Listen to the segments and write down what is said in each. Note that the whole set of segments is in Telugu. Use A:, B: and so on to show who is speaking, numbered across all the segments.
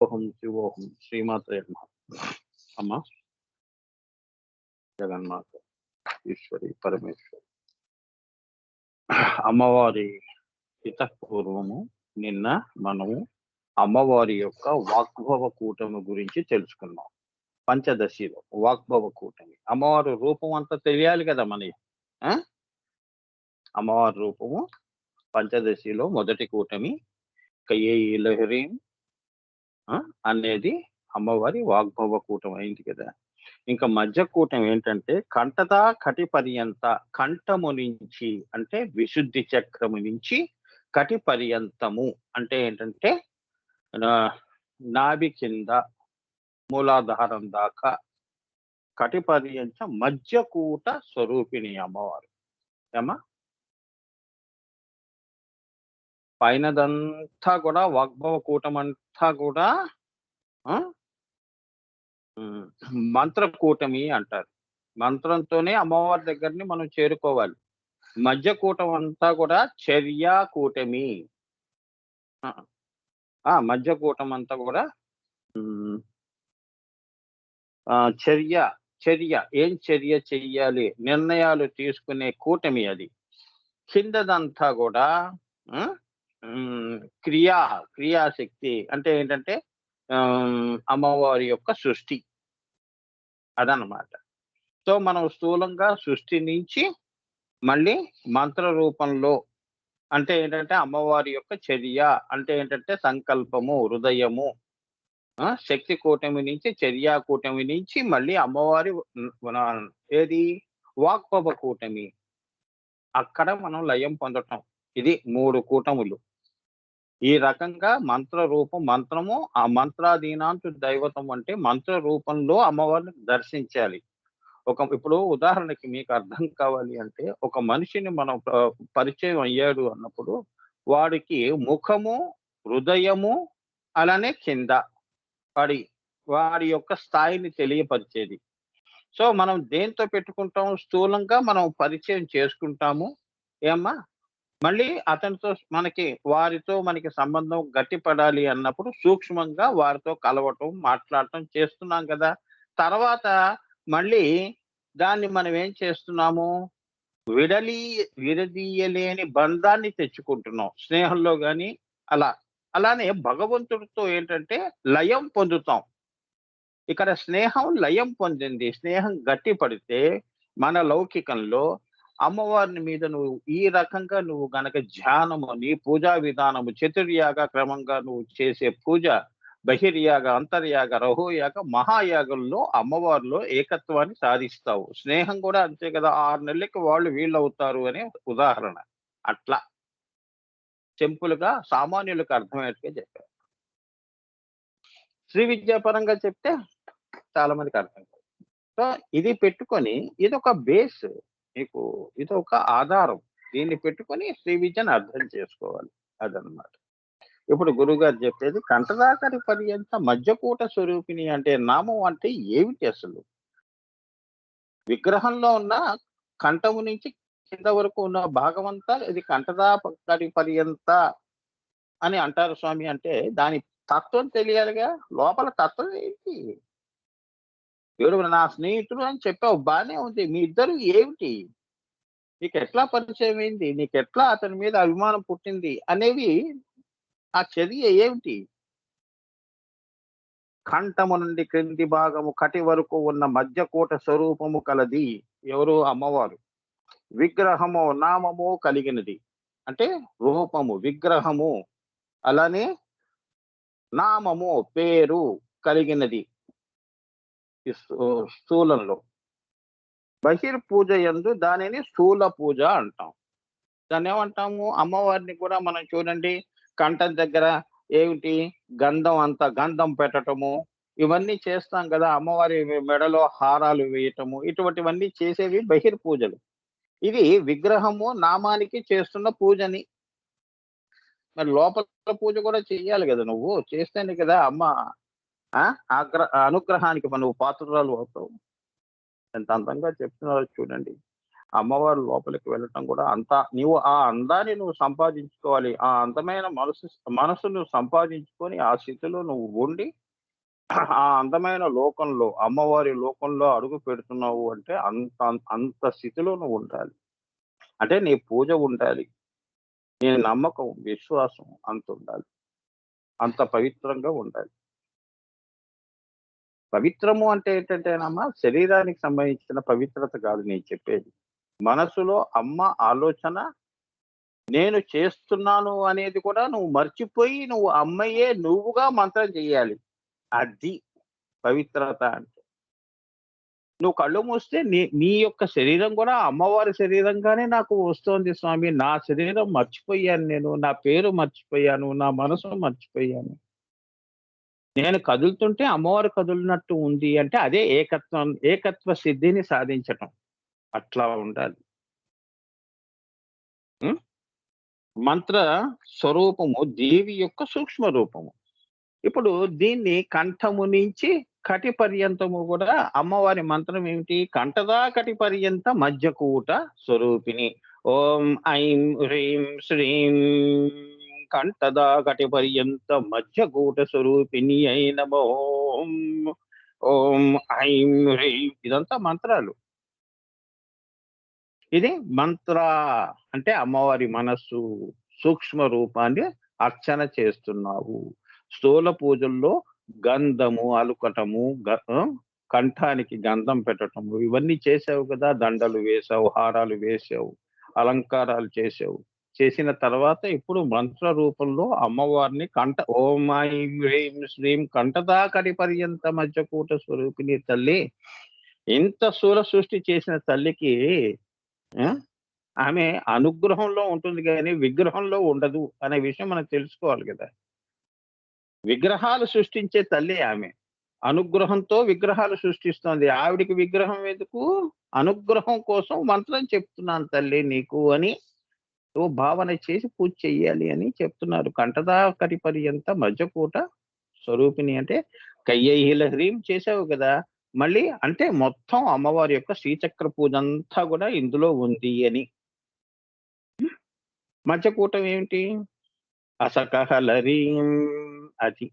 A: శివోహం శివోహం శ్రీమాత్రే నమః. అమ్మ జగన్మాత ఈశ్వరి పరమేశ్వరి అమ్మవారి పూర్వము నిన్న మనము అమ్మవారి యొక్క వాగ్భవ కూటమి గురించి తెలుసుకున్నాం. పంచదశిలో వాగ్భవ కూటమి అమ్మవారి రూపం అంతా తెలియాలి కదా మనకి. అమ్మవారి రూపము పంచదశిలో మొదటి కూటమి కయ్యేయి లహరీం అనేది అమ్మవారి వాగ్భవ కూటమి అయింది కదా. ఇంకా మధ్య కూటమి ఏంటంటే కంఠదా కటి పర్యంత, కంఠము నుంచి అంటే విశుద్ధి చక్రము నుంచి కటి పర్యంతము అంటే ఏంటంటే నాభి కింద మూలాధారం దాకా కటి పర్యంత మధ్యకూట స్వరూపిణి అమ్మవారు. ఏమా పైనదంతా కూడా వాగ్భవ కూటం అంతా కూడా మంత్రకూటమి అంటారు. మంత్రంతోనే అమ్మవారి దగ్గరని మనం చేరుకోవాలి. మధ్య కూటం అంతా కూడా చర్యా కూటమి. మధ్య కూటం అంతా కూడా చర్య ఏం చర్య చెయ్యాలి నిర్ణయాలు తీసుకునే కూటమి అది. కిందదంతా కూడా క్రియాశక్తి అంటే ఏంటంటే అమ్మవారి యొక్క సృష్టి అదనమాట. సో మనం స్థూలంగా సృష్టి నుంచి మళ్ళీ మంత్ర రూపంలో అంటే ఏంటంటే అమ్మవారి యొక్క చర్య అంటే ఏంటంటే సంకల్పము, హృదయము, శక్తి కూటమి నుంచి చర్యా కూటమి నుంచి మళ్ళీ అమ్మవారి ఏది వాగ్భవ కూటమి అక్కడ మనం లయం పొందటం. ఇది 3 కూటములు. ఈ రకంగా మంత్ర రూపం మంత్రము ఆ మంత్రాధీనాంతు దైవతం అంటే మంత్ర రూపంలో అమ్మవారిని దర్శించాలి. ఇప్పుడు ఉదాహరణకి మీకు అర్థం కావాలి అంటే ఒక మనిషిని మనం పరిచయం అయ్యాడు అన్నప్పుడు వాడికి ముఖము, హృదయము అలానే కింద వాడి యొక్క స్థాయిని తెలియపరిచేది. సో మనం దేంతో పెట్టుకుంటాం స్థూలంగా మనం పరిచయం చేసుకుంటాము. ఏమ్మా మళ్ళీ అతనితో వారితో మనకి సంబంధం గట్టిపడాలి అన్నప్పుడు సూక్ష్మంగా వారితో కలవటం, మాట్లాడటం చేస్తున్నాం కదా. తర్వాత మళ్ళీ దాన్ని మనం ఏం చేస్తున్నాము విడదీయలేని బంధాన్ని తెచ్చుకుంటున్నాం స్నేహంలో గాని అలానే భగవంతుడితో ఏంటంటే లయం పొందుతాం. ఇక్కడ స్నేహం లయం పొందింది. స్నేహం గట్టి పడితే మన లౌకికంలో అమ్మవారిని మీద నువ్వు ఈ రకంగా నువ్వు గనక ధ్యానము నీ పూజా విధానము చతుర్యాగ క్రమంగా నువ్వు చేసే పూజ బహిర్యాగ, అంతర్యాగ, రహోయాగ, మహాయాగంలో అమ్మవారిలో ఏకత్వాన్ని సాధిస్తావు. స్నేహం కూడా అంతే కదా. 6 నెలలకి వాళ్ళు వీళ్ళు అవుతారు అనే ఉదాహరణ. అట్లా సింపుల్గా సామాన్యులకు అర్థమయ్యేట్టుగా చెప్పారు. శ్రీ విద్యాపరంగా చెప్తే చాలా మందికి అర్థం కాదు. సో ఇది పెట్టుకొని ఇదొక బేస్, మీకు ఇదొక ఆధారం. దీన్ని పెట్టుకొని శ్రీ విద్యను అర్థం చేసుకోవాలి. అదనమాట. ఇప్పుడు గురువుగారు చెప్పేది కంఠదాకరి పర్యంత మధ్యకూట స్వరూపిణి అంటే నామం అంటే ఏమిటి అసలు? విగ్రహంలో ఉన్న కంఠము నుంచి కింద వరకు ఉన్న భాగం అంతా ఇది కంఠదాకరి పర్యంత అని అంటారు స్వామి. అంటే దాని తత్వం తెలియాలిగా. లోపల తత్వం ఏంటి? వీడు నా స్నేహితుడు అని చెప్పావు, బానే ఉంది. మీ ఇద్దరు ఏమిటి? నీకు ఎట్లా పరిచయం అయింది? నీకు ఎట్లా అతని మీద అభిమానం పుట్టింది అనేవి ఆ చర్య ఏమిటి? కంఠము నుండి క్రింది భాగము కటి వరకు ఉన్న మధ్యకూట స్వరూపము కలది. ఎవరు? అమ్మవారు. విగ్రహము నామము కలిగినది. అంటే రూపము విగ్రహము అలానే నామము పేరు కలిగినది స్థూలంలో. బహిర్పూజ యందు దానిని స్థూల పూజ అంటాం. దాన్ని ఏమంటాము? అమ్మవారిని కూడా మనం చూడండి కంఠం దగ్గర ఏమిటి గంధం పెట్టటము ఇవన్నీ చేస్తాం కదా. అమ్మవారి మెడలో హారాలు వేయటము ఇటువంటివన్నీ చేసేవి బహిర్పూజలు. ఇది విగ్రహము నామానికి చేస్తున్న పూజని. మరి లోపల పూజ కూడా చెయ్యాలి కదా. నువ్వు చేస్తేనే కదా అమ్మ అనుగ్రహానికి నువ్వు పాత్రరాలు అవుతావు. ఎంత అందంగా చెప్తున్నారు చూడండి. అమ్మవారు లోపలికి వెళ్ళటం కూడా నీవు ఆ అందాన్ని నువ్వు సంపాదించుకోవాలి. ఆ అందమైన మనసు నువ్వు సంపాదించుకొని ఆ స్థితిలో నువ్వు ఉండి ఆ అందమైన లోకంలో, అమ్మవారి లోకంలో అడుగు పెడుతున్నావు అంటే అంత అంత స్థితిలో నువ్వు ఉండాలి. అంటే నీ పూజ ఉండాలి. నీ నమ్మకం, విశ్వాసం అంతుండాలి. అంత పవిత్రంగా ఉండాలి. పవిత్రము అంటే ఏంటంటేనమ్మా, శరీరానికి సంబంధించిన పవిత్రత కాదు నేను చెప్పేది. మనసులో అమ్మ ఆలోచన, నేను చేస్తున్నాను అనేది కూడా నువ్వు మర్చిపోయి నువ్వు అమ్మయ్యే నువ్వుగా మంత్రం చెయ్యాలి. అది పవిత్రత అంటే. నువ్వు కళ్ళు మూస్తే నీ యొక్క శరీరం కూడా అమ్మవారి శరీరంగానే నాకు వస్తోంది స్వామి. నా శరీరం మర్చిపోయాను నేను. నా పేరు మర్చిపోయాను. నా మనసు మర్చిపోయాను. నేను కదులుతుంటే అమ్మవారు కదులునట్టు ఉంది అంటే అదే ఏకత్వ సిద్ధిని సాధించటం. అట్లా ఉండాలి. హ్మ్. మంత్ర స్వరూపము దేవి యొక్క సూక్ష్మ రూపము. ఇప్పుడు దీన్ని కంఠము నుంచి కటి పర్యంతము కూడా అమ్మవారి మంత్రం ఏమిటి? కంఠదా కటి పర్యంత మధ్యకూట స్వరూపిణి. ఓం ఐం హ్రీం శ్రీం కంఠదా కటి పర్యంత మధ్యకూట స్వరూపిణి అయి నమో. ఓం ఐం హ్రీం ఇదంతా మంత్రాలు. ఇది మంత్ర అంటే అమ్మవారి మనస్సు సూక్ష్మ రూపాన్ని అర్చన చేస్తున్నావు. స్థూల పూజల్లో గంధము అలుకటము, కంఠానికి గంధం పెట్టటము ఇవన్నీ చేసావు కదా. దండలు వేసావు, హారాలు వేసావు, అలంకారాలు చేసావు. చేసిన తర్వాత ఇప్పుడు మంత్ర రూపంలో అమ్మవారిని ఓం ఐం హ్రీం శ్రీం కంఠదాకటి పర్యంత మధ్యకూట స్వరూపిణి తల్లి. ఇంత స్థూల సృష్టి చేసిన తల్లికి ఆమె అనుగ్రహంలో ఉంటుంది గాని విగ్రహంలో ఉండదు అనే విషయం మనం తెలుసుకోవాలి కదా. విగ్రహాలు సృష్టించే తల్లి ఆమె. అనుగ్రహంతో విగ్రహాలు సృష్టిస్తోంది. ఆవిడికి విగ్రహం ఎందుకు? అనుగ్రహం కోసం మంత్రం చెప్తున్నాను తల్లి నీకు అని నువ్వు భావన చేసి పూజ చెయ్యాలి అని చెప్తున్నారు. కంఠదాకటి పర్యంత మధ్యకూట స్వరూపిణి అంటే కయ్యైహిల హ్రీం చేసావు కదా. మళ్ళీ అంటే మొత్తం అమ్మవారి యొక్క శ్రీచక్ర పూజ అంతా కూడా ఇందులో ఉంది అని. మధ్యకూటం ఏమిటి? అసకహలరీం అది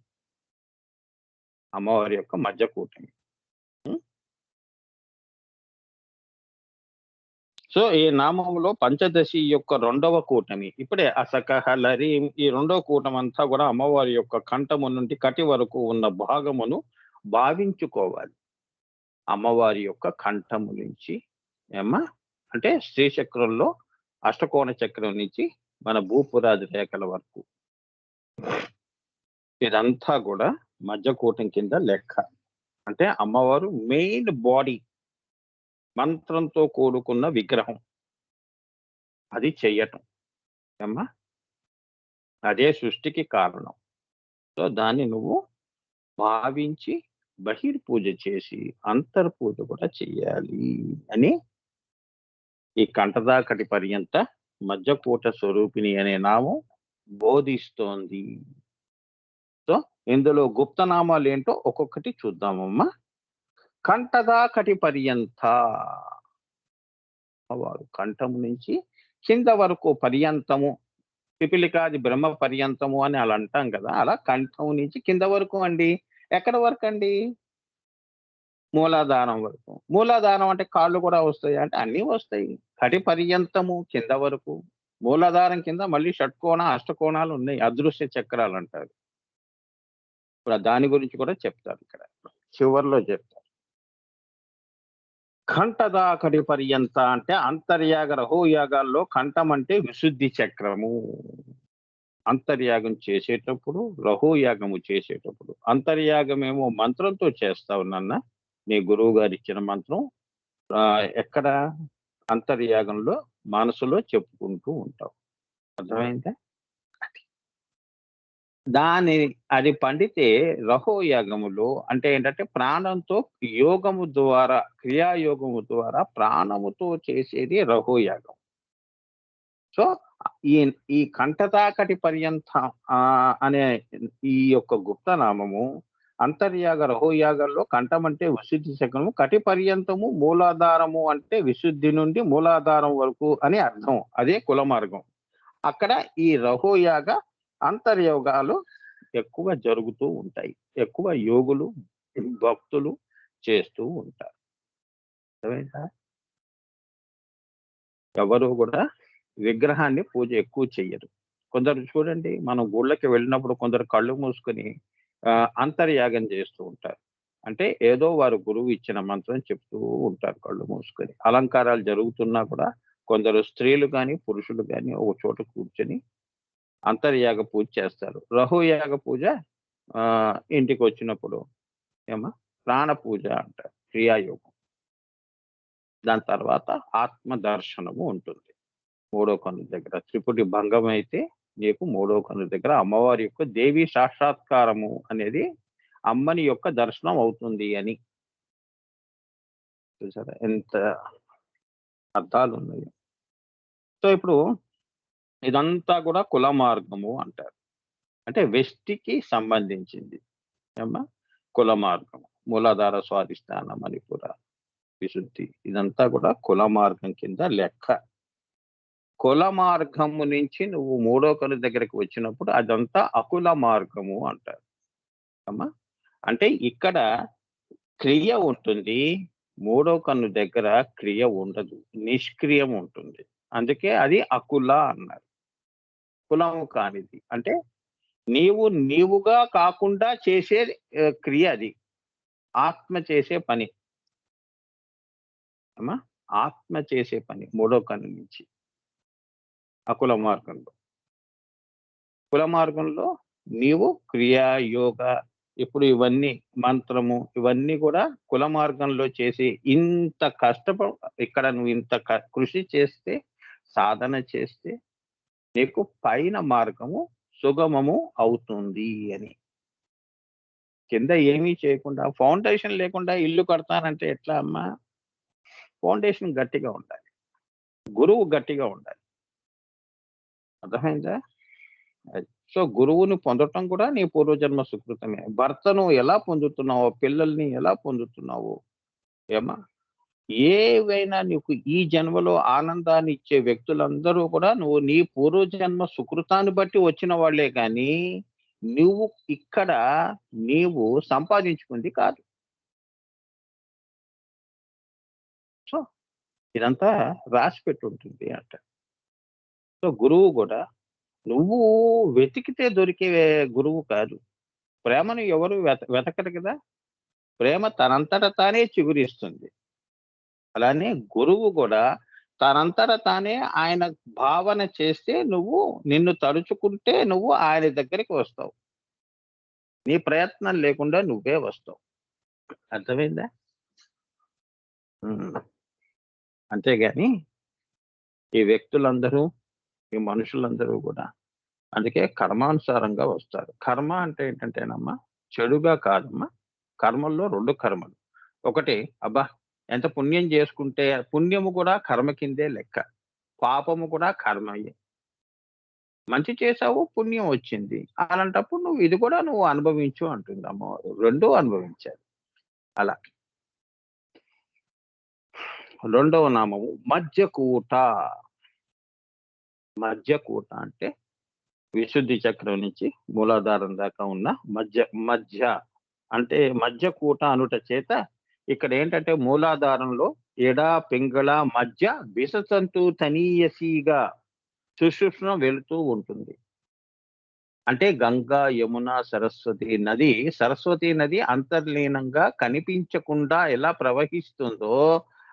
A: అమ్మవారి యొక్క మధ్యకూటమి. సో ఈ నామంలో పంచదశి యొక్క రెండవ కూటమి ఇప్పుడే అసకహలరీం. ఈ రెండవ కూటమి అంతా కూడా అమ్మవారి యొక్క కంఠము నుండి కటి వరకు ఉన్న భాగమును భావించుకోవాలి. అమ్మవారి యొక్క కంఠము నుంచి అంటే శ్రీచక్రంలో అష్టకోణ చక్రం నుంచి మన భూపురాది రేఖల వరకు ఇదంతా కూడా మధ్యకూటం కింద లెక్క. అంటే అమ్మవారు మెయిన్ బాడీ, మంత్రంతో కూడుకున్న విగ్రహం అది చెయ్యటం అదే సృష్టికి కారణం. సో దాన్ని నువ్వు భావించి బహిర్పూజ చేసి అంతర్పూజ కూడా చెయ్యాలి అని ఈ కంఠదాకటి పర్యంత మధ్యకూట స్వరూపిణి అనే నామం బోధిస్తోంది. సో ఇందులో గుప్తనామాలు ఏంటో ఒక్కొక్కటి చూద్దామమ్మా. కంఠదాకటి పర్యంత వారు కంఠము నుంచి కింద వరకు పర్యంతము, పిపిలికాది బ్రహ్మ పర్యంతము అని అలా అంటాం కదా. అలా కంఠం నుంచి కింద వరకు అండి. ఎక్కడ వరకు అండి? మూలాధారం వరకు. మూలాధారం అంటే కాళ్ళు కూడా వస్తాయి అంటే అన్నీ వస్తాయి. కటి పర్యంతము కింద వరకు. మూలాధారం కింద మళ్ళీ షట్కోణ అష్టకోణాలు ఉన్నాయి. అదృశ్య చక్రాలు అంటారు. ఇప్పుడు దాని గురించి కూడా చెప్తారు ఇక్కడ చివరిలో చెప్తారు. కంఠదాకటి పర్యంత అంటే అంతర్యాగ రహోయాగాల్లో కంఠం అంటే విశుద్ధి చక్రము. అంతర్యాగం చేసేటప్పుడు, రహోయాగము చేసేటప్పుడు. అంతర్యాగమేమో మంత్రంతో చేస్తావు నాన్న. నీ గురువు గారు ఇచ్చిన మంత్రం ఎక్కడ? అంతర్యాగంలో మనసులో చెప్పుకుంటూ ఉంటావు. అర్థమైందా? అది పండితే రహోయాగములో అంటే ఏంటంటే ప్రాణంతో యోగము ద్వారా, క్రియాయోగము ద్వారా ప్రాణముతో చేసేది రహోయాగం. సో ఈ కంఠతాకటి పర్యంత అనే ఈ యొక్క గుప్త నామము అంతర్యాగ రహోయాగంలో కంఠం అంటే విశుద్ధి శకము, కటి పర్యంతము మూలాధారము అంటే విశుద్ధి నుండి మూలాధారం వరకు అని అర్థం. అదే కుల మార్గం. అక్కడ ఈ రహోయాగ అంతర్యోగాలు ఎక్కువ జరుగుతూ ఉంటాయి. ఎక్కువ యోగులు భక్తులు చేస్తూ ఉంటారు. అర్థమైందా? ఎవరు కూడా విగ్రహాన్ని పూజ ఎక్కువ చెయ్యరు. కొందరు చూడండి, మనం గుళ్ళకి వెళ్ళినప్పుడు కొందరు కళ్ళు మూసుకొని అంతర్యాగం చేస్తూ ఉంటారు. అంటే ఏదో వారు గురువు ఇచ్చిన మంత్రం చెప్తూ ఉంటారు కళ్ళు మూసుకొని. అలంకారాలు జరుగుతున్నా కూడా కొందరు స్త్రీలు గాని, పురుషులు గాని ఒక చోట కూర్చొని అంతర్యాగ పూజ చేస్తారు. రహోయాగ పూజ ఇంటికొచ్చినప్పుడు ఏమో ప్రాణ పూజ అంటారు. క్రియాయోగం. దాని తర్వాత ఆత్మ దర్శనము ఉంటుంది. మూడో కన్ను దగ్గర త్రిపుటి భంగం అయితే నీకు మూడో కన్ను దగ్గర అమ్మవారి యొక్క దేవి సాక్షాత్కారము అనేది అమ్మని యొక్క దర్శనం అవుతుంది అని. చూసారా ఎంత అర్థాలు ఉన్నాయి. సో ఇప్పుడు ఇదంతా కూడా కుల మార్గము అంటారు. అంటే వ్యష్టికి సంబంధించింది. ఏమ్మా? కుల మార్గం. మూలాధార స్వాధిష్టాన మణిపుర విశుద్ధి ఇదంతా కూడా కుల మార్గం కింద లెక్క. కుల మార్గము నుంచి నువ్వు మూడో కన్ను దగ్గరికి వచ్చినప్పుడు అదంతా అకుల మార్గము అంటారు. అమ్మా? అంటే ఇక్కడ క్రియ ఉంటుంది. మూడో కన్ను దగ్గర క్రియ ఉండదు. నిష్క్రియం ఉంటుంది. అందుకే అది అకుల అన్నారు. కులము కానిది. అంటే నీవు నీవుగా కాకుండా చేసే క్రియ అది. ఆత్మ చేసే పని. అమ్మా? ఆత్మ చేసే పని మూడో కన్ను నుంచి. అకుల మార్గంలో. కుల మార్గంలో నీవు క్రియ, యోగ ఇప్పుడు ఇవన్నీ మంత్రము ఇవన్నీ కూడా కుల మార్గంలో చేసి ఇంత ఇక్కడ నువ్వు ఇంత కృషి చేస్తే, సాధన చేస్తే నీకు పైన మార్గము సుగమము అవుతుంది అని. కింద ఏమీ చేయకుండా ఫౌండేషన్ లేకుండా ఇల్లు కడతానంటే ఎట్లా అమ్మా? ఫౌండేషన్ గట్టిగా ఉండాలి. గురువు గట్టిగా ఉండాలి. అర్థమైందా? సో గురువుని పొందటం కూడా నీ పూర్వజన్మ సుకృతమే. భర్తను ఎలా పొందుతున్నావో, పిల్లల్ని ఎలా పొందుతున్నావో ఏమా? ఏవైనా నీకు ఈ జన్మలో ఆనందాన్ని ఇచ్చే వ్యక్తులందరూ కూడా నువ్వు నీ పూర్వజన్మ సుకృతాన్ని బట్టి వచ్చిన వాళ్ళే కానీ నువ్వు ఇక్కడ నీవు సంపాదించుకుంది కాదు. సో ఇదంతా రాసి పెట్టుంటుంది అంట. సో గురువు కూడా నువ్వు వెతికితే దొరికే గురువు కాదు. ప్రేమను ఎవరు వెతకరు కదా. ప్రేమ తనంతట తానే చిగురిస్తుంది. అలానే గురువు కూడా తనంతట తానే ఆయన భావన చేస్తే నువ్వు నిన్ను తలుచుకుంటే నువ్వు ఆయన దగ్గరికి వస్తావు. నీ ప్రయత్నం లేకుండా నువ్వే వస్తావు. అర్థమైందా? అంతేగాని ఈ వ్యక్తులందరూ ఈ మనుషులందరూ కూడా అందుకే కర్మానుసారంగా వస్తారు. కర్మ అంటే ఏంటంటేనమ్మా చెడుగా కాదమ్మా. కర్మల్లో 2 కర్మలు. ఒకటి అబ్బా ఎంత పుణ్యం చేసుకుంటే పుణ్యము కూడా కర్మ కిందే లెక్క. పాపము కూడా కర్మయే. మంచి చేసావు పుణ్యం వచ్చింది. అలాంటప్పుడు నువ్వు ఇది కూడా నువ్వు అనుభవించు అంటుంది అమ్మవారు. 2 అనుభవించాలి. అలా. రెండవ నామము మధ్యకూట. మధ్యకూట అంటే విశుద్ధి చక్రం నుంచి మూలాధారం దాకా ఉన్న మధ్య అంటే మధ్యకూట అనుట చేత ఇక్కడ ఏంటంటే మూలాధారంలో ఎడ పింగళ మధ్య విసతంతు తనీయసిగా సుషుప్న వెళుతూ ఉంటుంది. అంటే గంగా, యమున, సరస్వతి నది అంతర్లీనంగా కనిపించకుండా ఎలా ప్రవహిస్తుందో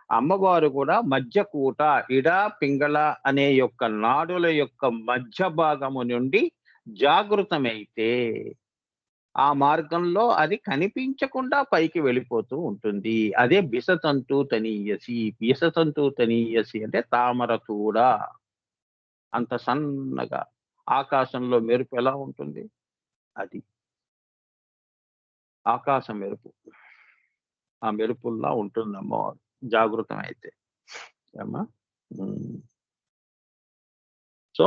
A: అమ్మవారు కూడా మధ్యకూట ఇడ పింగళ అనే యొక్క నాడుల యొక్క మధ్య భాగము నుండి జాగృతమైతే ఆ మార్గంలో అది కనిపించకుండా పైకి వెళ్ళిపోతూ ఉంటుంది. అదే బిసతంతు తనీయసి. బిసతంతు తనీయసి అంటే తామరతూడ. అంత సన్నగా ఆకాశంలో మెరుపు ఎలా ఉంటుంది? అది ఆకాశ మెరుపు. ఆ మెరుపుల్లా ఉంటుంది అమ్మవారు జాగృతం అయితే. ఏమ్మా? సో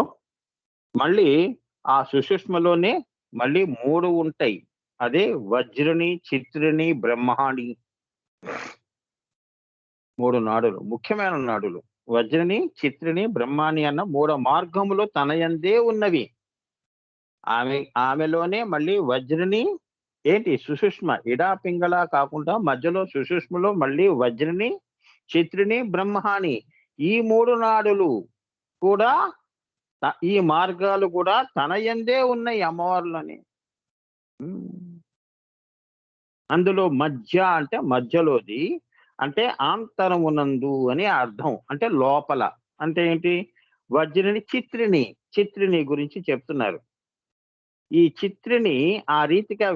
A: మళ్ళీ ఆ సుషుష్మలోనే మళ్ళీ 3 ఉంటాయి. అదే వజ్రిని, చిత్రిని, బ్రహ్మాణి 3 నాడులు. ముఖ్యమైన నాడులు. వజ్రిని, చిత్రిని, బ్రహ్మాణి అన్న 3 మార్గములు తనయందే ఉన్నవి. ఆమెలోనే మళ్ళీ వజ్రిని ఏంటి సుషుష్మ ఇడా పింగళ కాకుండా మధ్యలో సుషుష్మలో మళ్ళీ వజ్రిని, చిత్రిని, బ్రహ్మాణి ఈ 3 నాడులు కూడా ఈ మార్గాలు కూడా తనయందే ఉన్నాయి అమ్మవార్లని. అందులో మధ్య అంటే మధ్యలోది అంటే ఆంతరమునందు అని అర్థం. అంటే లోపల. అంటే ఏంటి? వజ్రిని, చిత్రిని గురించి చెప్తున్నారు. ఈ చిత్రిని ఆ రీతిగా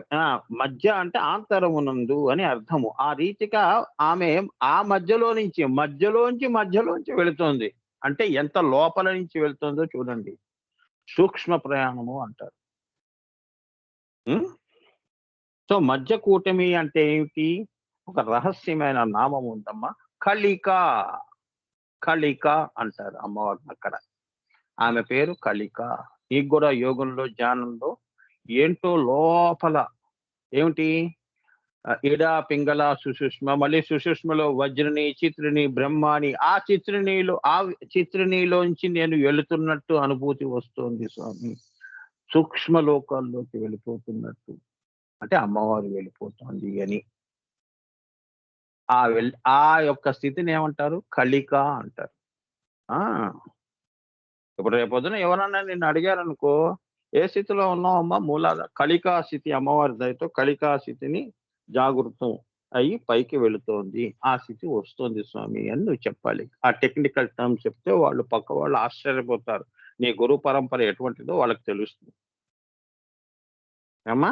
A: మధ్య అంటే ఆంతరమునందు అని అర్థము. ఆ రీతిగా ఆమె ఆ మధ్యలోంచి వెళుతోంది. అంటే ఎంత లోపల నుంచి వెళ్తుందో చూడండి. సూక్ష్మ ప్రయాణము అంటారు. సో మధ్య కూటమి అంటే ఏమిటి? ఒక రహస్యమైన నామం ఉందమ్మా. కళిక. కళిక అంటారు అమ్మవారిని అక్కడ. ఆమె పేరు కళిక. నీకు కూడా యోగంలో, ధ్యానంలో ఏంటో లోపల ఏమిటి? ఇడా, పింగళ, సుషుష్మ, మళ్ళీ సుషుష్మలో వజ్రిని, చిత్రిని, బ్రహ్మాని. ఆ చిత్రినిలోంచి నేను వెళుతున్నట్టు అనుభూతి వస్తోంది స్వామి. సూక్ష్మ లోకాల్లోకి వెళ్ళిపోతున్నట్టు. అంటే అమ్మవారు వెళ్ళిపోతోంది అని. ఆ యొక్క స్థితిని ఏమంటారు? కళిక అంటారు. ఆ! ఇప్పుడు రేపొద్దున ఎవరన్నా నిన్ను అడిగారనుకో, "ఏ స్థితిలో ఉన్నావమ్మా మూలాధార?" కళికా స్థితి అమ్మవారి దయతో కళికా స్థితిని జాగృతం అయ్యి పైకి వెళుతోంది. ఆ స్థితి వస్తోంది స్వామి అని నువ్వు చెప్పాలి. ఆ టెక్నికల్ టర్మ్స్ చెప్తే వాళ్ళు పక్క వాళ్ళు ఆశ్చర్యపోతారు. నీ గురు పరంపర ఎటువంటిదో వాళ్ళకి తెలుస్తుంది. ఏమ్మా?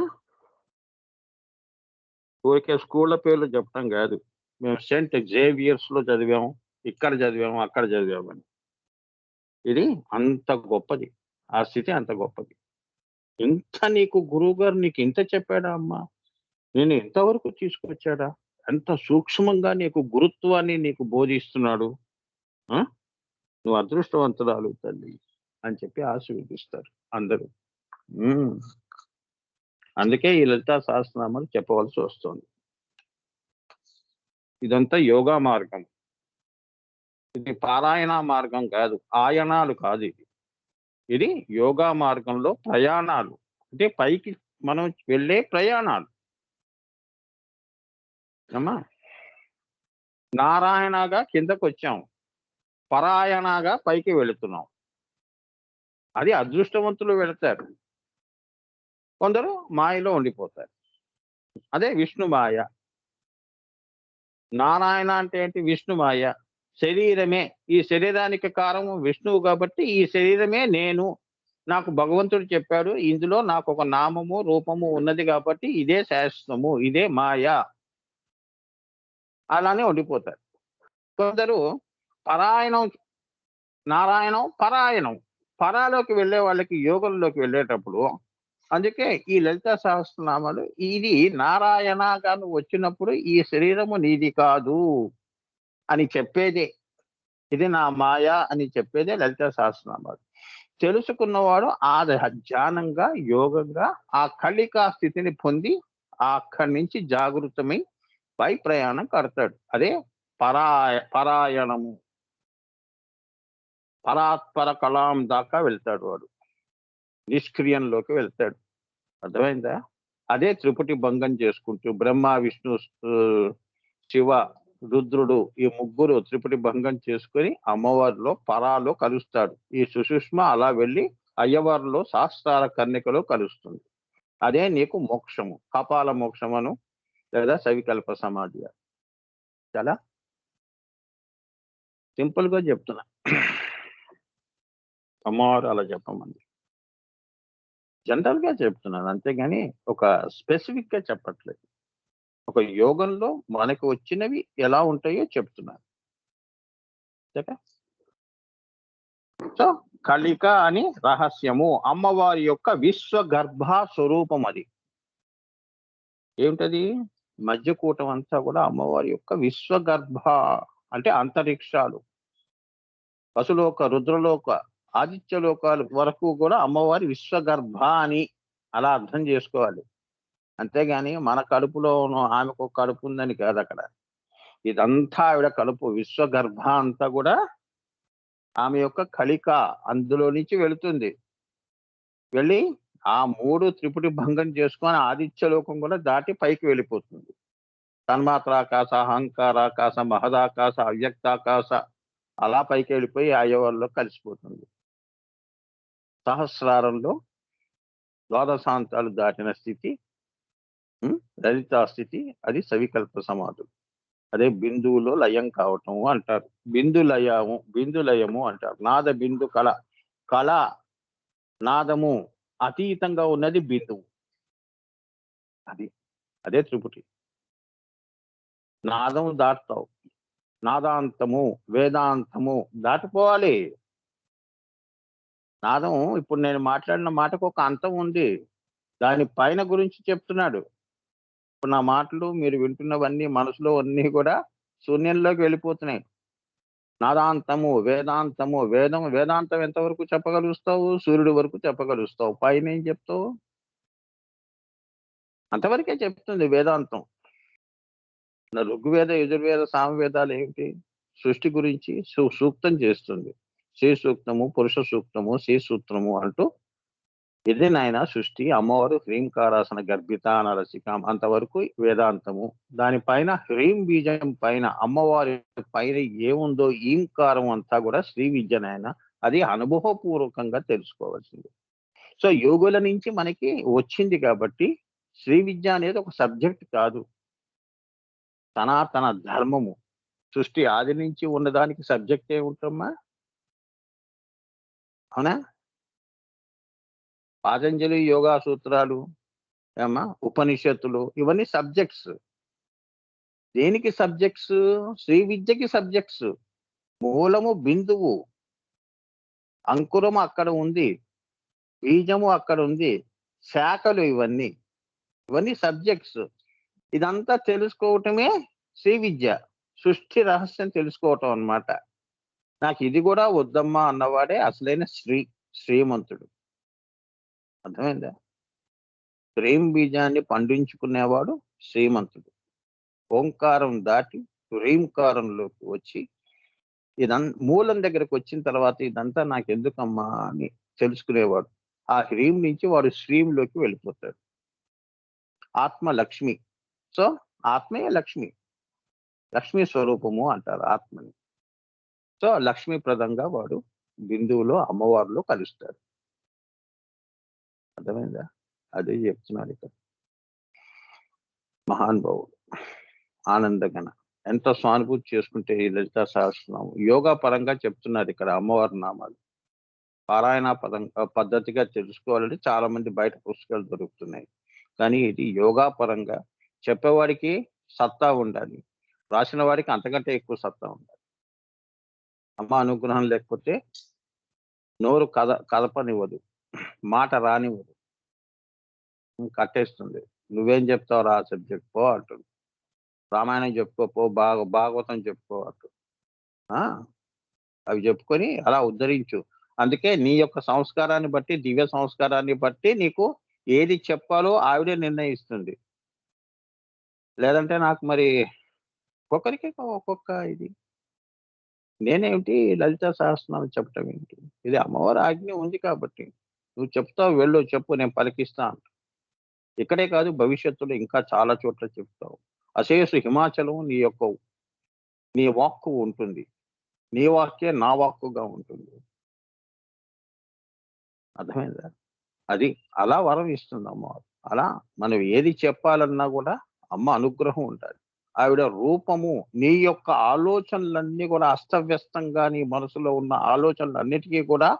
A: ఊరికే స్కూళ్ళ పేర్లు చెప్పడం గాదు. మేము సెయింట్ జేవియర్స్‌లో చదివాము. ఇక్కడ చదివాము, అక్కడ చదివామని. ఇది అంత గొప్పది. ఆ స్థితి అంత గొప్పది. ఇంత నీకు గురువుగారు నీకింత చెప్పాడా అమ్మా? నిన్ను ఇంతవరకు తీసుకొచ్చాడా? ఎంత సూక్ష్మంగా నీకు గురుత్వాన్ని నీకు బోధిస్తున్నాడు. ఆ! నువ్వు అదృష్టవంతురాలు తల్లి అని చెప్పి ఆశీర్వదిస్తారు అందరూ. హ్మ్. అందుకే ఈ లలితా సహస్రనామాలు చెప్పవలసి వస్తుంది. ఇదంతా యోగా మార్గం. ఇది పారాయణ మార్గం కాదు. ఆయనాలు కాదు ఇది. ఇది యోగా మార్గంలో ప్రయాణాలు. అంటే పైకి మనం వెళ్ళే ప్రయాణాలు. అమ్మా! నారాయణగా కిందకొచ్చాం. పరాయణగా పైకి వెళుతున్నాం. అది అదృష్టవంతులు వెళతారు. కొందరు మాయలో ఉండిపోతారు. అదే విష్ణు మాయ. నారాయణ అంటే ఏంటి? విష్ణు మాయ. శరీరమే. ఈ శరీరానికి కారణం విష్ణువు కాబట్టి ఈ శరీరమే నేను. నాకు భగవంతుడు చెప్పాడు. ఇందులో నాకొక నామము, రూపము ఉన్నది కాబట్టి ఇదే శాశ్వతము. ఇదే మాయ. అలానే ఉండిపోతారు. కొందరు పరాయణం నారాయణం, పరాయణం. పరాలోకి వెళ్ళే వాళ్ళకి యోగంలోకి వెళ్ళేటప్పుడు అందుకే ఈ లలితా సహస్రనామాలు ఇది నారాయణగా నువ్వు వచ్చినప్పుడు ఈ శరీరము నీది కాదు అని చెప్పేదే. ఇది నా మాయ అని చెప్పేదే లలితా సహస్రనామాలు. తెలుసుకున్నవాడు ధ్యానంగా, యోగంగా ఆ కళికా స్థితిని పొంది అక్కడి నుంచి జాగృతమై పై ప్రయాణం కడతాడు. అదే పరాయణము. పరాత్పర కలాం దాకా వెళ్తాడు వాడు. నిష్క్రియంలోకి వెళ్తాడు. అర్థమైందా? అదే త్రిపుటి భంగం చేసుకుంటూ బ్రహ్మ, విష్ణు, శివ, రుద్రుడు ఈ ముగ్గురు త్రిపుటి భంగం చేసుకొని అమ్మవారిలో పరాలో కలుస్తాడు. ఈ సుషుష్మ అలా వెళ్ళి అయ్యవారిలో శాస్త్రాల కన్నికలో కలుస్తుంది. అదే నీకు మోక్షము. కపాల మోక్షమను లేదా సవికల్ప సమాధి. చాలా సింపుల్ గా చెప్తున్నా. అమ్మవారు అలా చెప్పమంది. జనరల్ గా చెప్తున్నాను అంతేగాని ఒక స్పెసిఫిక్ గా చెప్పట్లేదు. ఒక యోగంలో మనకు వచ్చినవి ఎలా ఉంటాయో చెప్తున్నాను. ఓకే? సో కళిక అని రహస్యము. అమ్మవారి యొక్క విశ్వగర్భ స్వరూపం అది. ఏమిటది? మధ్యకూటం అంతా కూడా అమ్మవారి యొక్క విశ్వగర్భ అంటే అంతరిక్షాలు. పశులోక, రుద్రలోక, ఆదిత్య లోకాలు వరకు కూడా అమ్మవారి విశ్వగర్భ అని అలా అర్థం చేసుకోవాలి. అంతేగాని మన కడుపులోను ఆమెకు ఒక కడుపు ఉందని కాదక్కడ. ఇదంతా ఆవిడ కడుపు విశ్వగర్భ అంతా గూడా ఆమె యొక్క కళిక. అందులో నుంచి వెళుతుంది. వెళ్ళి ఆ 3 త్రిపుటి భంగం చేసుకొని ఆదిత్య లోకం కూడా దాటి పైకి వెళ్ళిపోతుంది. తన్మాత్రాకాశ, అహంకారాకాశ, మహదాకాశ, అవ్యక్తాకాశ అలా పైకెళ్ళిపోయి అయ్యవారిలో కలిసిపోతుంది. సహస్రారంలో ద్వాదశాంతాలు దాటిన స్థితి లలితా స్థితి అది సవికల్ప సమాధులు. అదే బిందువులో లయం కావటం అంటారు. బిందు లయము అంటారు. నాద బిందు కళ. కళ నాదము అతీతంగా ఉన్నది బిందువు. అది అదే త్రిపుటి. నాదము దాటుతావు. నాదాంతము, వేదాంతము దాటిపోవాలి. నాదం ఇప్పుడు నేను మాట్లాడిన మాటకు ఒక అంతం ఉంది. దాని పైన గురించి చెప్తున్నాడు. ఇప్పుడు నా మాటలు మీరు వింటున్నవన్నీ మనసులో అన్నీ కూడా శూన్యంలోకి వెళ్ళిపోతున్నాయి. నాదాంతము, వేదాంతము, వేదాంతం ఎంతవరకు చెప్పగలుగుతావు? సూర్యుడి వరకు చెప్పగలుగుతావు. పైనేం చెప్తావు? అంతవరకే చెప్తుంది వేదాంతం. ఋగ్వేద, యజుర్వేద, సామవేదాలు ఏమిటి? సృష్టి గురించి సూక్తం చేస్తుంది. శ్రీ సూక్తము, పురుష సూక్తము, శ్రీ సూత్రము అంటూ ఇది నాయన సృష్టి. అమ్మవారు హ్రీంకారాసన గర్భిత నరసికాం అంతవరకు వేదాంతము. దానిపైన హ్రీం బీజం పైన అమ్మవారి పైన ఏముందో ఈంకారం అంతా కూడా శ్రీ విద్య నాయన. అది అనుభవపూర్వకంగా తెలుసుకోవాల్సింది. సో యోగుల నుంచి మనకి వచ్చింది కాబట్టి శ్రీ విద్య అనేది ఒక సబ్జెక్ట్ కాదు, సనాతన ధర్మము. సృష్టి ఆది నుంచి ఉన్నదానికి సబ్జెక్ట్ ఏముంటమ్మా? అవునా? పాతంజలి యోగా సూత్రాలు, ఏమ్మా ఉపనిషత్తులు ఇవన్నీ సబ్జెక్ట్స్. దేనికి సబ్జెక్ట్స్? శ్రీ విద్యకి సబ్జెక్ట్స్. మూలము బిందువు, అంకురము అక్కడ ఉంది, బీజము అక్కడ ఉంది, శాఖలు ఇవన్నీ సబ్జెక్ట్స్. ఇదంతా తెలుసుకోవటమే శ్రీ విద్య. సృష్టి రహస్యం తెలుసుకోవటం అన్నమాట. నాకు ఇది కూడా వద్దమ్మా అన్నవాడే అసలైన శ్రీమంతుడు. అర్థమైందా? ప్రేమ బీజాన్ని పండించుకునేవాడు శ్రీమంతుడు. ఓంకారం దాటి హ్రీంకారంలోకి వచ్చి మూలం దగ్గరకు వచ్చిన తర్వాత ఇదంతా నాకెందుకమ్మా అని తెలుసుకునేవాడు. ఆ హ్రీం నుంచి వాడు శ్రీంలోకి వెళ్ళిపోతాడు. ఆత్మ లక్ష్మి. సో ఆత్మే లక్ష్మి. లక్ష్మీ స్వరూపము అంటారు ఆత్మని. సో లక్ష్మీప్రదంగా వాడు బిందువులో అమ్మవారిలో కలుస్తాడు. అర్థమైందా? అదే చెప్తున్నాడు ఇక్కడ మహానుభావుడు ఆనందగణ. ఎంత సానుభూతి చేసుకుంటే ఈ లలితా సహస్రనామం యోగా పరంగా చెప్తున్నారు ఇక్కడ అమ్మవారి నామాలు. పారాయణ పద్ధతిగా తెలుసుకోవాలంటే చాలా మంది బయట పుస్తకాలు దొరుకుతున్నాయి. కానీ ఇది యోగా పరంగా చెప్పేవాడికి సత్తా ఉండాలి, రాసిన వాడికి అంతకంటే ఎక్కువ సత్తా ఉండాలి. అమ్మ అనుగ్రహం లేకపోతే నోరు కదపనివ్వదు, మాట రానివ్వదు, కట్టేస్తుంది. నువ్వేం చెప్తావు రా సబ్జెక్ట్ పో అంటుంది. రామాయణం చెప్పుకోపో, భాగవతం చెప్పుకో అంటుంది. అవి చెప్పుకొని అలా ఉద్ధరించు. అందుకే నీ యొక్క సంస్కారాన్ని బట్టి, దివ్య సంస్కారాన్ని బట్టి నీకు ఏది చెప్పాలో ఆవిడే నిర్ణయిస్తుంది. లేదంటే నాకు మరి ఒక్కొక్కరికి ఒక్కొక్క ఇది. నేనేమిటి లలితా సహస్రనామం చెప్పటం ఏంటి? ఇది అమ్మవారి ఆజ్ఞ ఉంది కాబట్టి నువ్వు చెప్తావు, వెళ్ళు చెప్పు, నేను పలికిస్తా అంట. ఇక్కడే కాదు భవిష్యత్తులో ఇంకా చాలా చోట్ల చెప్తావు. అశేషు హిమాచలం నీ వాక్కు ఉంటుంది. నీ వాక్యే నా వాక్కుగా ఉంటుంది. అర్థమైందా? అది అలా వరం ఇస్తుంది అమ్మవారు. అలా మనం ఏది చెప్పాలన్నా కూడా అమ్మ అనుగ్రహం ఉండాలి. ఆవిడ రూపము నీ యొక్క ఆలోచనలన్నీ కూడా అస్తవ్యస్తంగా నీ మనసులో ఉన్న ఆలోచనలన్నిటికీ కూడా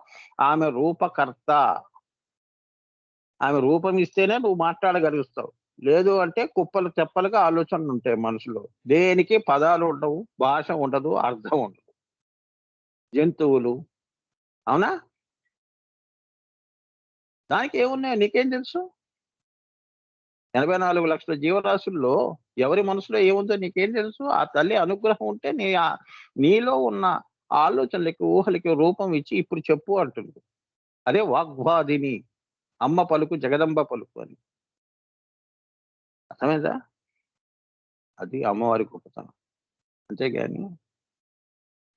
A: ఆమె రూపకర్త. ఆమె రూపం ఇస్తేనే నువ్వు మాట్లాడగలుగుతావు. లేదు అంటే కుప్పలు తెప్పలుగా ఆలోచనలు ఉంటాయి మనసులో. దేనికి పదాలు ఉండవు, భాష ఉండదు, అర్థం ఉండదు. జంతువులు, అవునా? దానికి ఏమున్నాయో నీకేం తెలుసు? 84 లక్షల జీవరాశుల్లో ఎవరి మనసులో ఏముందో నీకేం తెలుసు? ఆ తల్లి అనుగ్రహం ఉంటే నీలో ఉన్న ఆలోచనలకి, ఊహలకి రూపం ఇచ్చి ఇప్పుడు చెప్పు అంటుంది. అదే వాగ్వాదిని, అమ్మ పలుకు జగదంబ పలుకు అని. అర్థమైందా? అది అమ్మవారి గొప్పతనం. అంతేగాని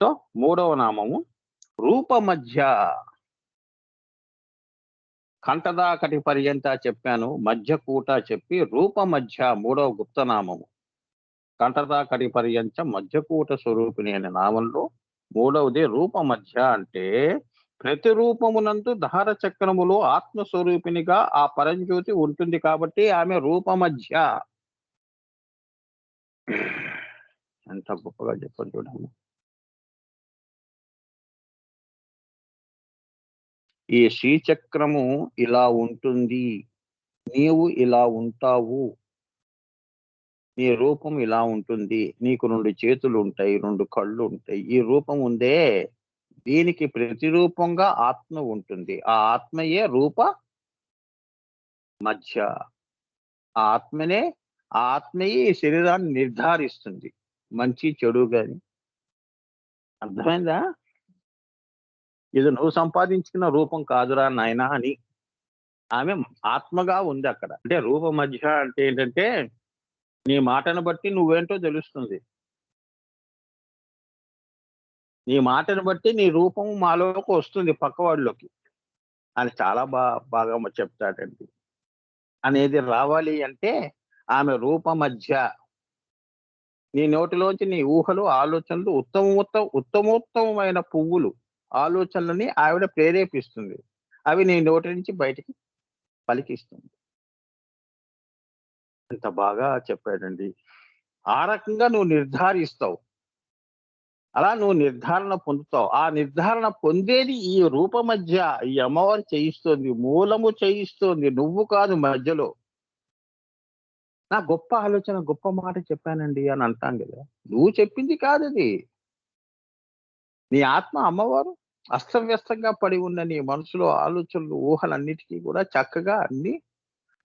A: సో, మూడవ నామము రూపమధ్య. కంఠదాకటి పర్యంత చెప్పాను. మధ్యకూట చెప్పి రూపమధ్య మూడవ గుప్తనామము. కంఠదాకటి పర్యంత మధ్యకూట స్వరూపిణి అనే నామంలో మూడవది రూపమధ్య అంటే ప్రతిరూపమునందు దహర చక్రములో ఆత్మస్వరూపిణిగా ఆ పరంజ్యోతి ఉంటుంది కాబట్టి ఆమె రూపమధ్య. ఎంత గొప్పగా చెప్పారు చూడండి. ఈ శ్రీచక్రము ఇలా ఉంటుంది, నీవు ఇలా ఉంటావు, నీ రూపం ఇలా ఉంటుంది, నీకు 2 చేతులు ఉంటాయి, 2 కళ్ళు ఉంటాయి. ఈ రూపం ఉందే, దీనికి ప్రతిరూపంగా ఆత్మ ఉంటుంది. ఆ ఆత్మయే రూప మధ్య. ఆ ఆత్మయే ఈ శరీరాన్ని నిర్ధారిస్తుంది, మంచి చెడు గాని. అర్థమైందా? ఇది నువ్వు సంపాదించుకున్న రూపం కాదురా నాయనా అని ఆమె ఆత్మగా ఉంది అక్కడ. అంటే రూప మధ్య అంటే ఏంటంటే నీ మాటను బట్టి నువ్వేంటో తెలుస్తుంది. నీ మాటను బట్టి నీ రూపం మాలోకి వస్తుంది పక్కవాడిలోకి అని చాలా బాగా చెప్తాడండి. అనేది రావాలి అంటే ఆమె రూప మధ్య. నీ నోటిలోంచి నీ ఊహలు, ఆలోచనలు ఉత్తమోత్తమైన పువ్వులు, ఆలోచనలని ఆవిడ ప్రేరేపిస్తుంది. అవి నీ నోటి నుంచి బయటికి పలికిస్తుంది. ఎంత బాగా చెప్పాడండి. ఆ రకంగా నువ్వు నిర్ధారిస్తావు. అలా నువ్వు నిర్ధారణ పొందుతావు. ఆ నిర్ధారణ పొందేది ఈ రూప మధ్య. ఈ అమ్మవారు చేయిస్తోంది, మూలము చేయిస్తోంది, నువ్వు కాదు మధ్యలో. నా గొప్ప ఆలోచన, గొప్ప మాట చెప్పానండి అని అంటాం కదా. నువ్వు చెప్పింది కాదది. నీ ఆత్మ అమ్మవారు అస్తవ్యస్తంగా పడి ఉన్న నీ మనసులో ఆలోచనలు, ఊహలన్నిటికీ కూడా చక్కగా అన్ని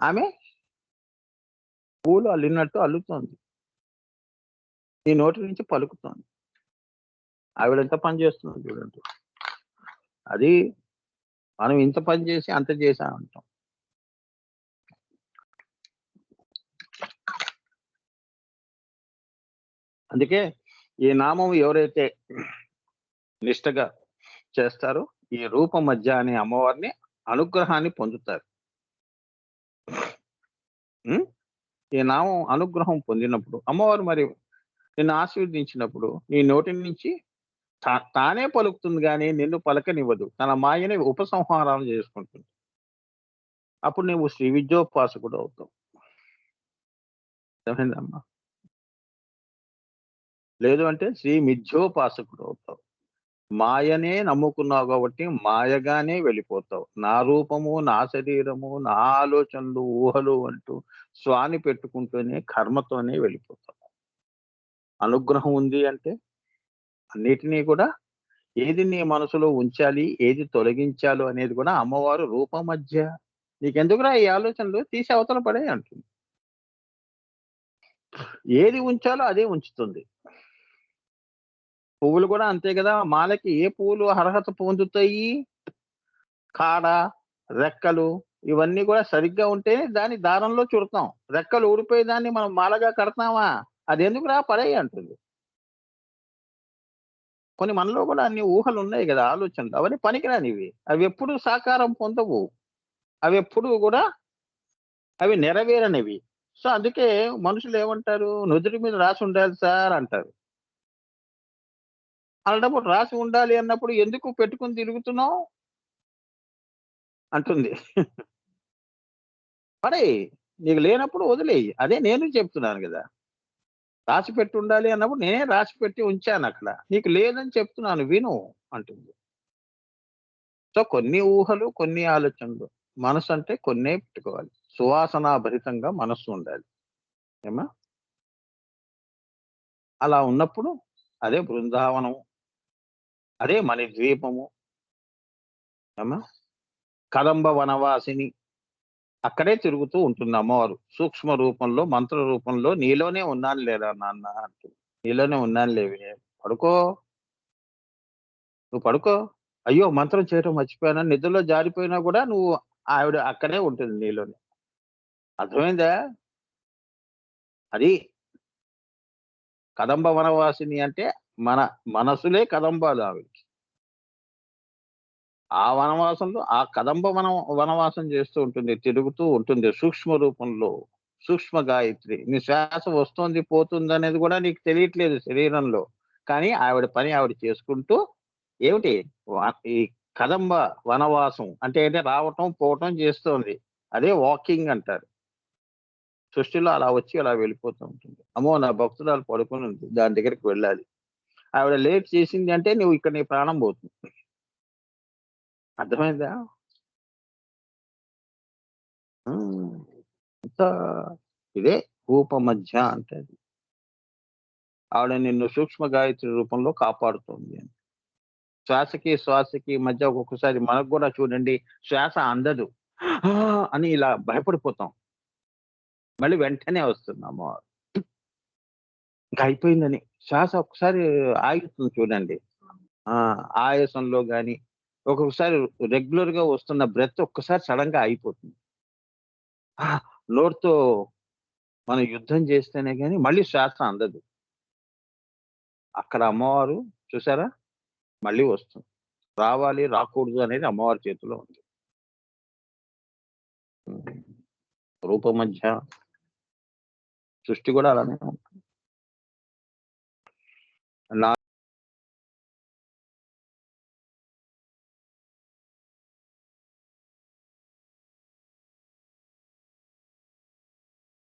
A: ఆమె పూలు అల్లినట్టు అల్లుతోంది. నీ నోటి నుంచి పలుకుతోంది. ఆవిడెంత పని చేస్తుంది చూడండి. అది మనం ఇంత పని చేసి అంత చేశామంటాం. అందుకే ఈ నామం ఎవరైతే నిష్టగా చేస్తారో ఈ రూప మధ్య అనే అమ్మవారిని అనుగ్రహాన్ని పొందుతారు. ఈ నామం అనుగ్రహం పొందినప్పుడు అమ్మవారు మరి నిన్ను ఆశీర్వదించినప్పుడు నీ నోటి నుంచి తానే పలుకుతుంది కానీ నిన్ను పలకనివ్వదు. తన మాయని ఉపసంహారం చేసుకుంటుంది. అప్పుడు నువ్వు శ్రీ విద్యోపాసకుడు అవుతావు. అర్థమైందమ్మా? లేదు అంటే శ్రీ మిథ్యోపాసకుడు అవుతావు. మాయనే నమ్ముకున్నావు కాబట్టి మాయగానే వెళ్ళిపోతావు. నా రూపము, నా శరీరము, నా ఆలోచనలు, ఊహలు అంటూ స్వాని పెట్టుకుంటూనే కర్మతోనే వెళ్ళిపోతావు. అనుగ్రహం ఉంది అంటే అన్నిటినీ కూడా ఏది నీ మనసులో ఉంచాలి, ఏది తొలగించాలో అనేది కూడా అమ్మవారు రూప మధ్య. నీకెందుకురా ఈ ఆలోచనలు, తీసి అవతల పడే అంటుంది. ఏది ఉంచాలో అదే ఉంచుతుంది. పువ్వులు కూడా అంతే కదా. మాలకి ఏ పువ్వులు అర్హత పొందుతాయి? కాడ, రెక్కలు ఇవన్నీ కూడా సరిగ్గా ఉంటే దాన్ని దారంలో చుడతాం. రెక్కలు ఊడిపోయి దాన్ని మనం మాలగా కడతామా? అది ఎందుకురా పడేయి అంటుంది. కొన్ని మనలో కూడా అన్ని ఊహలు ఉన్నాయి కదా, ఆలోచనలు. అవన్నీ పనికిరానివి. అవి ఎప్పుడు సాకారం పొందవు. అవి ఎప్పుడు కూడా అవి నెరవేరనివి. సో అందుకే మనుషులు ఏమంటారు, నుదుటి మీద రాసి ఉండాలి సార్ అంటారు. అలాంటప్పుడు రాసి ఉండాలి అన్నప్పుడు ఎందుకు పెట్టుకుని తిరుగుతున్నావు అంటుంది. పడేయి. నీకు లేనప్పుడు వదిలేయి. అదే నేను చెప్తున్నాను కదా. రాసి పెట్టి ఉండాలి అన్నప్పుడు నేనే రాసి పెట్టి ఉంచాను అక్కడ. నీకు లేదని చెప్తున్నాను విను అంటుంది. సో కొన్ని ఊహలు, కొన్ని ఆలోచనలు. మనసు అంటే కొన్నే పెట్టుకోవాలి. సువాసనాభరితంగా మనస్సు ఉండాలి. ఏమా? అలా ఉన్నప్పుడు అదే బృందావనం, అదే మణిద్వీపము. ఏమా? కదంబ వనవాసిని. అక్కడే తిరుగుతూ ఉంటుంది అమ్మవారు. సూక్ష్మ రూపంలో, మంత్ర రూపంలో నీలోనే ఉన్నాను లేరా నాన్న అంటుంది. నీలోనే ఉన్నాను లేవే. పడుకో. నువ్వు పడుకో. అయ్యో! మంత్రం చేయటం మర్చిపోయానని నిద్రలో జారిపోయినా కూడా నువ్వు ఆవిడ అక్కడే ఉంటుంది నీలోనే. అర్థమైందా? అది కదంబ వనవాసిని అంటే మన మనసులే కదంబాలు ఆవిడకి. ఆ వనవాసంలో ఆ కదంబ వనవాసం చేస్తూ ఉంటుంది. తిరుగుతూ ఉంటుంది సూక్ష్మ రూపంలో. సూక్ష్మ గాయత్రి. నీ శ్వాస వస్తోంది, పోతుందనేది గూడా నీకు తెలియట్లేదు శరీరంలో. కానీ ఆవిడ పని ఆవిడ చేసుకుంటూ ఏమిటి వ ఈ కదంబ వనవాసం అంటే ఏంటి రావటం, పోవటం చేస్తోంది. అదే వాకింగ్ అంటారు. సృష్టిలో అలా వచ్చి అలా వెళ్ళిపోతూ ఉంటుంది. అమ్మో! నా భక్తురాలు పడుకొనుంది. దాని దగ్గరికి వెళ్ళాలి. ఆవిడ లేట్ చేసింది అంటే నువ్వు ఇక్కడ నీ ప్రాణం పోతుంది. అర్థమైందా? హ్మ్. అంత ఇదే ఊపమధ్య అంటే అది. ఆవిడ నిన్ను సూక్ష్మ గాయత్రి రూపంలో కాపాడుతుంది అని. శ్వాసకి, శ్వాసకి మధ్య ఒక్కొక్కసారి మనకు గూడా చూడండి శ్వాస అందదు. ఆ! అని ఇలా భయపడిపోతాం. మళ్ళీ వెంటనే వస్తుంది అమ్మవారు. ఇంక అయిపోయిందని. శ్వాస ఒక్కసారి ఆగుతుంది చూడండి. ఆ! ఆయాసంలో గాని, ఒక్కొక్కసారి రెగ్యులర్‌గా వస్తున్న బ్రెత్ ఒక్కసారి సడెన్‌గా ఆగిపోతుంది. ఆ! నోటితో మనం యుద్ధం చేస్తేనే గాని మళ్ళీ శ్వాస అందదు. అక్కడ అమ్మవారు చూసారా? మళ్ళీ వస్తుంది. రావాలి, రాకూడదు అనేది అమ్మవారి చేతిలో ఉంది. హ్మ్. రూపమధ్య సృష్టి గూడా అలానే ఉంది. నా